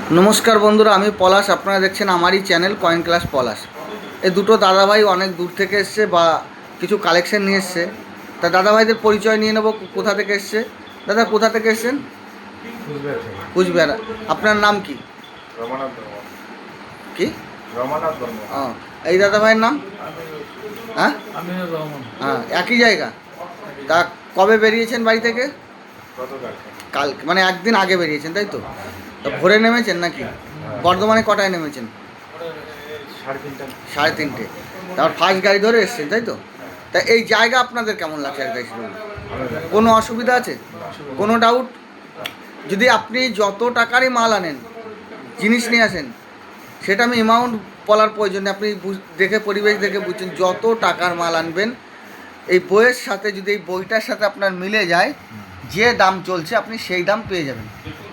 नमस्कार बंधुरा आमी पलाश आपनारा देखছেন हमारी चैनल कॉइन क्लास पलाश ए दुटो दादा भाई अनेक दूर থেকে এসেছে বা কিছু কালেকশন নিয়ে এসেছে তা দাদা ভাইদের পরিচয় নিয়ে নেব কোথা থেকে এসেছে দাদা কোথা থেকে এসেছেন কুচবিহার আপনার নাম কি রমানাথ বর্মা কি রমানাথ বর্মা এই দাদা ভাইয়ের নাম হ্যাঁ আমিনুর রহমান হ্যাঁ একই জায়গা তা কবে বেরিয়েছেন বাড়ি থেকে কাল মানে একদিন আগে বেরিয়েছেন তাই তো তা ভোরে নেমেছেন নাকি বর্ধমানে কটায় নেমেছেন 3:30 তারপর ফার্স্ট গাড়ি ধরে এসেছেন তাই তো তা এই জায়গা আপনাদের কেমন লাগছে একটাই কোনো অসুবিধা আছে কোনো ডাউট যদি আপনি যত টাকারই মাল আনেন জিনিস নিয়ে আসেন সেটা আমি অ্যামাউন্ট বলার প্রয়োজন নেই আপনি দেখে পরিবেশ দেখে বুঝছেন যত টাকার মাল আনবেন এই বইয়ের সাথে যদি এই বইটার সাথে আপনার মিলে যায় যে দাম চলছে আপনি সেই দাম পেয়ে যাবেন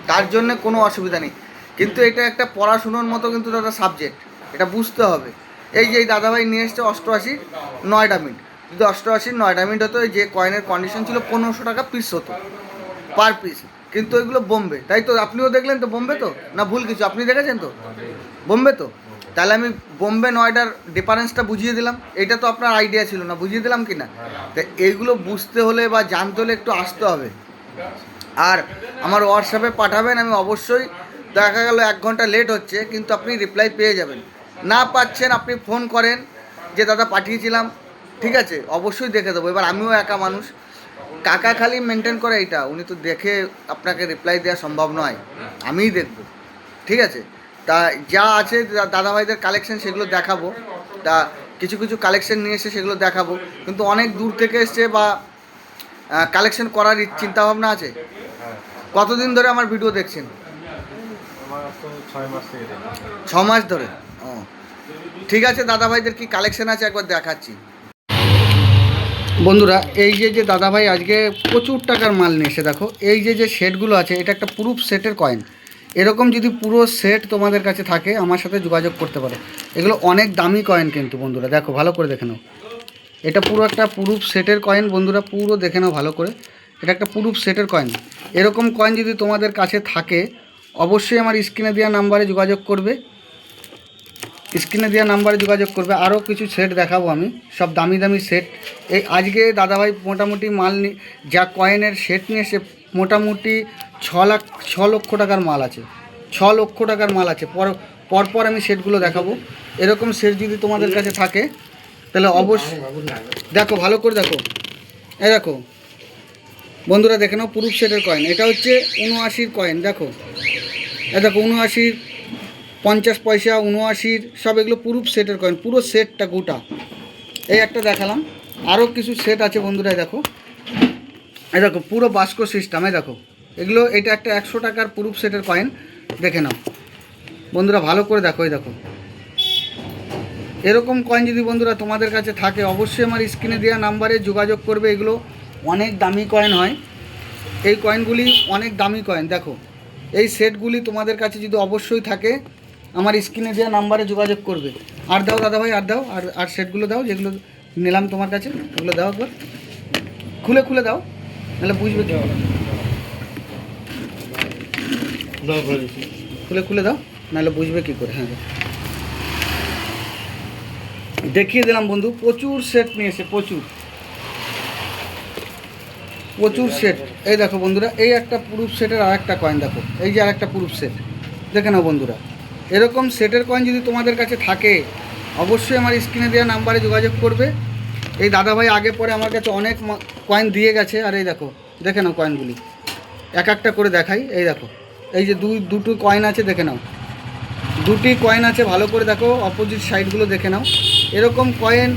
তার জন্য কোনো অসুবিধা নেই কিন্তু এটা একটা পড়াশুনোর মতো কিন্তু দাদা সাবজেক্ট এটা বুঝতে হবে এই যে এই দাদাভাই নিয়ে এসছে 88 9টা মিনিট যদি 88 9টা মিনিট হতো যে কয়েনের কন্ডিশন ছিল 1500 টাকা পিস হতো পার পিস কিন্তু ওইগুলো বোম্বে তাই তো আপনিও দেখলেন তো বোম্বে তো না ভুল কিছু আপনি দেখেছেন তো বোম্বে তো তাহলে আমি বোম্বে নয়ডার ডিফারেন্সটা বুঝিয়ে দিলাম এটা তো আপনার আইডিয়া ছিল না বুঝিয়ে দিলাম কি না তো এইগুলো বুঝতে হলে বা জানতে হলে একটু আসতে হবে আর আমার হোয়াটসঅ্যাপে পাঠাবেন আমি অবশ্যই দেখা গেল 1 ঘন্টা লেট হচ্ছে কিন্তু আপনি রিপ্লাই পেয়ে যাবেন না পাচ্ছেন আপনি ফোন করেন যে দাদা পাঠিয়েছিলাম ঠিক আছে অবশ্যই দেখে দেবো এবার আমিও একা মানুষ কাকা খালি মেনটেন করে এইটা উনি তো দেখে আপনাকে রিপ্লাই দেওয়া সম্ভব নয় আমিই দেখব ঠিক আছে তা যা আছে দাদাভাইদের কালেকশন সেগুলো দেখাবো তা কিছু কিছু কালেকশন নিয়ে এসে সেগুলো দেখাবো কিন্তু অনেক দূর থেকে এসছে বা কালেকশন করার চিন্তাভাবনা আছে কতদিন ধরে আমার ভিডিও দেখছেন 6 মাস ধরে ও ঠিক আছে দাদাভাইদের কি কালেকশন আছে একবার দেখাচ্ছি বন্ধুরা এই যে যে দাদাভাই আজকে প্রচুর টাকার মাল নিয়ে এসে দেখো এই যে যে সেটগুলো আছে এটা একটা প্রুফ সেটের কয়েন এরকম যদি পুরো সেট তোমাদের কাছে থাকে আমার সাথে যোগাযোগ করতে পারো এগুলো অনেক দামি কয়েন কিন্তু বন্ধুরা দেখো ভালো করে দেখে নাও এটা পুরো একটা প্রুফ সেটের কয়েন বন্ধুরা পুরো দেখে নাও ভালো করে এটা একটা প্রুফ সেটের কয়েন এরকম কয়েন যদি তোমাদের কাছে থাকে অবশ্যই আমার স্ক্রিনে দেওয়া নাম্বারে যোগাযোগ করবে আরও কিছু সেট দেখাবো আমি সব দামি দামি সেট এই আজকে দাদাভাই মোটামুটি মাল যা কয়েনের সেট নিয়ে এসে মোটামুটি 6 লক্ষ টাকার মাল আছে 6 লক্ষ টাকার মাল আছে পরপর আমি সেটগুলো দেখাবো এরকম সেট যদি তোমাদের কাছে থাকে তাহলে অবশ্যই দেখো ভালো করে দেখো এই দেখো বন্ধুরা দেখে নাও প্রুফ সেটের কয়েন এটা হচ্ছে 79 কয়েন দেখো এই দেখো 79 50 পয়সা 79 সব এগুলো প্রুফ সেটের কয়েন পুরো সেটটা গোটা এই একটা দেখালাম আরও কিছু সেট আছে বন্ধুরা দেখো এই দেখো পুরো বাস্কো সিস্টেম এই দেখো এগুলো এটা একটা 100 টাকার প্রুফ সেটের কয়েন দেখে নাও বন্ধুরা ভালো করে দেখো এই দেখো এরকম কয়েন যদি বন্ধুরা তোমাদের কাছে থাকে অবশ্যই আমার স্ক্রিনে দেওয়া নাম্বারে যোগাযোগ করবে এগুলো অনেক দামি কয়েন হয় এই কয়েনগুলি অনেক দামি কয়েন দেখো এই সেটগুলি তোমাদের কাছে যদি অবশ্যই থাকে আমার স্ক্রিনে দেওয়া নাম্বারে যোগাযোগ করবে আর দাও দাদাভাই আর দাও আর সেটগুলো দাও যেগুলো নিলাম তোমার কাছে ওগুলো দাও একবার খুলে দাও নাহলে বুঝবে কি খুলে দাও নাহলে বুঝবে কী করে হ্যাঁ দেখিয়ে দিলাম বন্ধু প্রচুর সেট নিয়েছে প্রচুর সেট এই দেখো বন্ধুরা এই একটা প্রুফ সেটের আর একটা কয়েন দেখো এই যে আর একটা প্রুফ সেট দেখে নাও বন্ধুরা এরকম সেটের কয়েন যদি তোমাদের কাছে থাকে অবশ্যই আমার স্ক্রিনে দেওয়া নাম্বারে যোগাযোগ করবে এই দাদাভাই আগে পরে আমার কাছে অনেক কয়েন দিয়ে গেছে আর এই দেখো দেখে নাও কয়েনগুলি এক একটা করে দেখাই এই দেখো এই যে দুটো কয়েন আছে দেখে নাও দুটি কয়েন আছে ভালো করে দেখো অপোজিট সাইডগুলো দেখে নাও এরকম কয়েন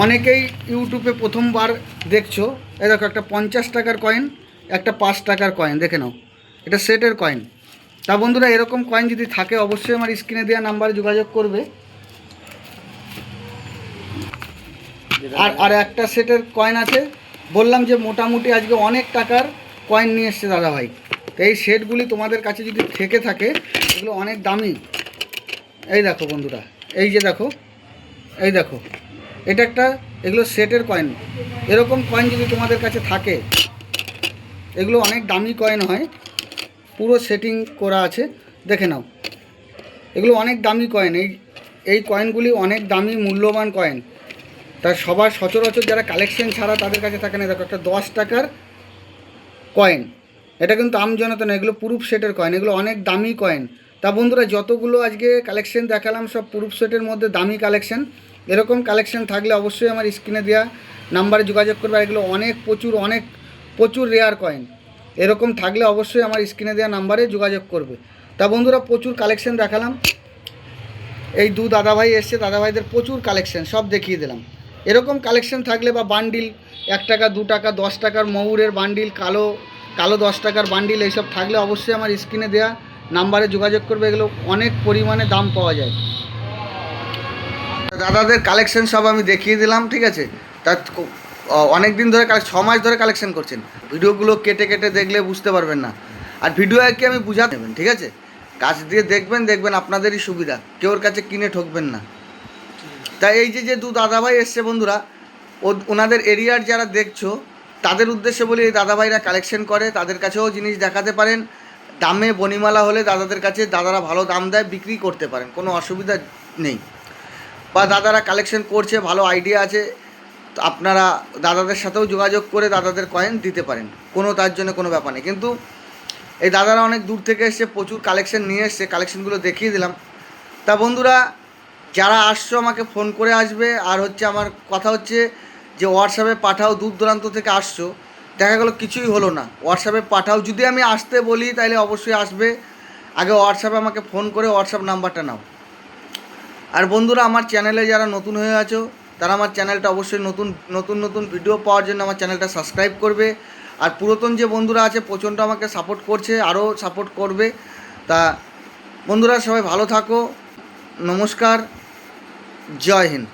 অনেকেই ইউটিউবে প্রথমবার দেখছো এই দেখো একটা 50 টাকার কয়েন একটা 5 টাকার কয়েন দেখে নাও এটা সেটের কয়েন তা বন্ধুরা এরকম কয়েন যদি থাকে অবশ্যই আমার স্ক্রিনে দেওয়া নাম্বারে যোগাযোগ করবে আর একটা সেটের কয়েন আছে বললাম যে মোটামুটি আজকে অনেক টাকার কয়েন নিয়ে এসছে দাদাভাই তো এই সেটগুলি তোমাদের কাছে যদি থেকে থাকে এগুলো অনেক দামি এই দেখো বন্ধুরা এই যে দেখো এই দেখো এটা একটা এগুলো সেটের কয়েন এরকম কয়েন যদি তোমাদের কাছে থাকে এগুলো অনেক দামি কয়েন হয় পুরো সেটিং করা আছে দেখে নাও, এগুলো অনেক দামি কয়েন, এই কয়েনগুলি অনেক দামি মূল্যবান কয়েন। তা সবার সচরাচর যারা কালেকশন ছাড়া তাদের কাছে থাকে না। দেখো একটা 10 টাকার কয়েন, এটা কিন্তু আমজনতা না, এগুলো প্রুফ সেটের কয়েন, এগুলো অনেক দামি কয়েন। তা বন্ধুরা, যতগুলো আজকে কালেকশন দেখালাম সব প্রুফ সেটের মধ্যে দামি কালেকশন। এরকম কালেকশন থাকলে অবশ্যই আমার স্ক্রিনে দেওয়া নাম্বারে যোগাযোগ করবে। আর এগুলো প্রচুর রেয়ার কয়েন, এরকম থাকলে অবশ্যই আমার স্ক্রিনে দেওয়া নাম্বারে যোগাযোগ করবে। তা বন্ধুরা, প্রচুর কালেকশন দেখালাম। এই দাদাভাই এসছে, দাদাভাইদের প্রচুর কালেকশন সব দেখিয়ে দিলাম। এরকম কালেকশন থাকলে বা বান্ডিল 1 টাকা 2 টাকা 10 টাকার ময়ূরের বান্ডিল, কালো 10 টাকার বান্ডিল, এইসব থাকলে অবশ্যই আমার স্ক্রিনে দেওয়া নাম্বারে যোগাযোগ করবে। এগুলো অনেক পরিমাণে দাম পাওয়া যায়। দাদাদের কালেকশন সব আমি দেখিয়ে দিলাম, ঠিক আছে। তা অনেক দিন ধরে 6 মাস ধরে কালেকশন করছেন, ভিডিওগুলো কেটে কেটে দেখলে বুঝতে পারবেন না। আর ভিডিও কি আমি বুঝাতে নেবেন, ঠিক আছে, কাছ দিয়ে দেখবেন আপনাদেরই সুবিধা, কেউর কাছে কিনে ঠকবেন না। তাই এই যে দাদাভাই এসছে বন্ধুরা, ওনাদের এরিয়ার যারা দেখছো তাদের উদ্দেশ্যে বলি, এই দাদাভাইরা কালেকশন করে, তাদের কাছেও জিনিস দেখাতে পারেন। দামে বনিমালা হলে দাদাদের কাছে দাদারা ভালো দাম দেয়, বিক্রি করতে পারেন, কোনো অসুবিধা নেই। বা দাদারা কালেকশন করছে, ভালো আইডিয়া আছে, আপনারা দাদাদের সাথেও যোগাযোগ করে দাদাদের কয়েন দিতে পারেন, তার জন্য কোনো ব্যাপার নেই। কিন্তু এই দাদারা অনেক দূর থেকে এসে প্রচুর কালেকশন নিয়ে এসছে, কালেকশনগুলো দেখিয়ে দিলাম। তা বন্ধুরা, যারা আসছো আমাকে ফোন করে আসবে। আর আমার কথা হচ্ছে যে হোয়াটসঅ্যাপে পাঠাও, দূর দূরান্ত থেকে আসছো, দেখা গেলো কিছুই হলো না, হোয়াটসঅ্যাপে পাঠাও। যদি আমি আসতে বলি তাহলে অবশ্যই আসবে, আগে হোয়াটসঅ্যাপে আমাকে ফোন করে হোয়াটসঅ্যাপ নাম্বারটা নাও। আর বন্ধুরা, আমার চ্যানেলে যারা নতুন হয়ে আছো তারা আমার চ্যানেলটা অবশ্যই নতুন ভিডিও পাওয়ার জন্য আমার চ্যানেলটা সাবস্ক্রাইব করবে। আর পুরাতন যে বন্ধুরা আছে প্রচণ্ড আমাকে সাপোর্ট করছে, আরও সাপোর্ট করবে। তা বন্ধুরা, সবাই ভালো থাকো, নমস্কার, জয় হিন্দ।